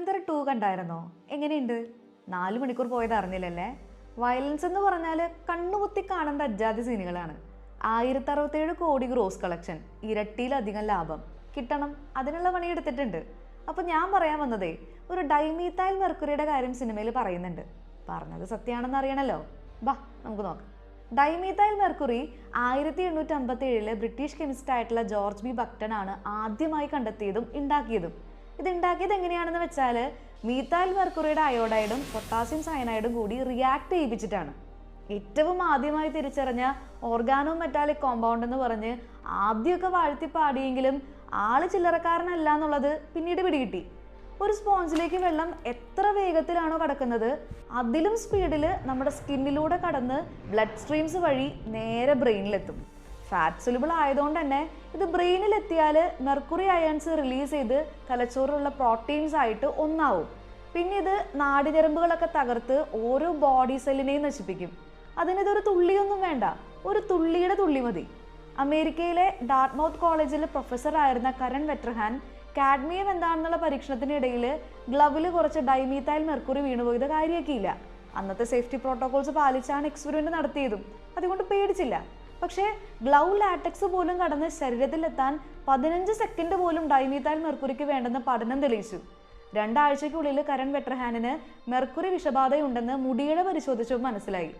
ധുരന്ധർ 2 കണ്ടായിരുന്നോ? എങ്ങനെയുണ്ട്? 4 മണിക്കൂർ പോയത് അറിഞ്ഞില്ലല്ലേ? വയലൻസ് എന്ന് പറഞ്ഞാൽ കണ്ണുകുത്തി കാണേണ്ട അജാതി സീനുകളാണ്. 1067 കോടി ഗ്രോസ് കളക്ഷൻ, ഇരട്ടിയിലധികം ലാഭം കിട്ടണം, അതിനുള്ള പണി എടുത്തിട്ടുണ്ട്. അപ്പം ഞാൻ പറയാൻ വന്നതേ, ഒരു ഡൈമീഥൈൽ മെർക്കുറിയുടെ കാര്യം സിനിമയിൽ പറയുന്നുണ്ട്. പറഞ്ഞത് സത്യമാണെന്ന് അറിയണല്ലോ. ബാ നമുക്ക് നോക്കാം. ഡൈമീഥൈൽ മെർക്കുറി 1857 ബ്രിട്ടീഷ് കെമിസ്റ്റ് ആയിട്ടുള്ള ജോർജ് ബി ബക്ടൺ ആണ് ആദ്യമായി കണ്ടെത്തിയതും ഉണ്ടാക്കിയതും. ഇത് ഉണ്ടാക്കിയത് എങ്ങനെയാണെന്ന് വെച്ചാൽ മീഥൈൽ മെർക്കുറിയുടെ അയോഡൈഡും പൊട്ടാസ്യം സയനൈഡും കൂടി റിയാക്ട് ചെയ്യിപ്പിച്ചിട്ടാണ്. ഏറ്റവും ആദ്യമായി തിരിച്ചറിഞ്ഞ ഓർഗാനോ മെറ്റാലിക് കോമ്പൗണ്ട് എന്ന് പറഞ്ഞ് ആദ്യമൊക്കെ വാഴ്ത്തി പാടിയെങ്കിലും ആള് ചില്ലറക്കാരനല്ല എന്നുള്ളത് പിന്നീട് പിടികിട്ടി. ഒരു സ്പോഞ്ചിലേക്ക് വെള്ളം എത്ര വേഗത്തിലാണോ കടക്കുന്നത് അതിലും സ്പീഡിൽ നമ്മുടെ സ്കിന്നിലൂടെ കടന്ന് ബ്ലഡ് സ്ട്രീംസ് വഴി നേരെ ബ്രെയിനിലെത്തും. ഫാറ്റ് സൊല്യൂബിൾ ആയതുകൊണ്ട് തന്നെ ഇത് ബ്രെയിനിലെത്തിയാൽ മെർക്കുറി അയൺസ് റിലീസ് ചെയ്ത് തലച്ചോറിലുള്ള പ്രോട്ടീൻസ് ആയിട്ട് ഒന്നാവും. പിന്നെ ഇത് നാഡിഞരമ്പുകളൊക്കെ തകർത്ത് ഓരോ ബോഡി സെല്ലിനെയും നശിപ്പിക്കും. അതിനിതൊരു തുള്ളിയൊന്നും വേണ്ട, ഒരു തുള്ളിയുടെ തുള്ളി മതി. അമേരിക്കയിലെ ഡാർട്ട്മൗത്ത് കോളേജിൽ പ്രൊഫസർ ആയിരുന്ന കരൺ വെട്രഹാൻ കാഡ്മിയം എന്താണെന്നുള്ള പരീക്ഷണത്തിനിടയിൽ ഗ്ലവിൽ കുറച്ച് ഡൈമീഥൈൽ മെർക്കുറി വീണുപോയത് കാര്യമാക്കിയില്ല. അന്നത്തെ സേഫ്റ്റി പ്രോട്ടോകോൾസ് പാലിച്ചാണ് എക്സ്പെരിമെന്റ് നടത്തിയതും. അതുകൊണ്ട് പേടിച്ചില്ല. പക്ഷേ ഗ്ലൗ ലാറ്റക്സ് പോലും കടന്ന് ശരീരത്തിലെത്താൻ 15 സെക്കൻഡ് പോലും ഡൈമീഥൈൽ മെർക്കുറിക്ക് വേണ്ടെന്ന് പഠനം തെളിയിച്ചു. 2 ആഴ്ചയ്ക്കുള്ളിൽ കരൺ വെട്രഹാനിന് മെർക്കുറി വിഷബാധയുണ്ടെന്ന് മുടിയുടെ പരിശോധിച്ചപ്പോൾ മനസ്സിലായി.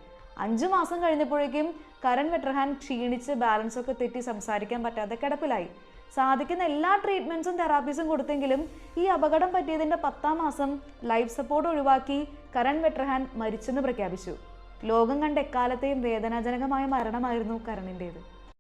5 മാസം കഴിഞ്ഞപ്പോഴേക്കും കരൺ വെട്രഹാൻ ക്ഷീണിച്ച് ബാലൻസ് ഒക്കെ തെറ്റി സംസാരിക്കാൻ പറ്റാതെ കിടപ്പിലായി. സാധിക്കുന്ന എല്ലാ ട്രീറ്റ്മെന്റ്സും തെറാപ്പീസും കൊടുത്തെങ്കിലും ഈ അപകടം പറ്റിയതിന്റെ 10ാം മാസം ലൈഫ് സപ്പോർട്ട് ഒഴിവാക്കി കരൺ വെട്രഹാൻ മരിച്ചെന്ന് പ്രഖ്യാപിച്ചു. ലോകം കണ്ട എക്കാലത്തെയും വേദനാജനകമായ മരണമായിരുന്നു കരണിൻ്റേത്.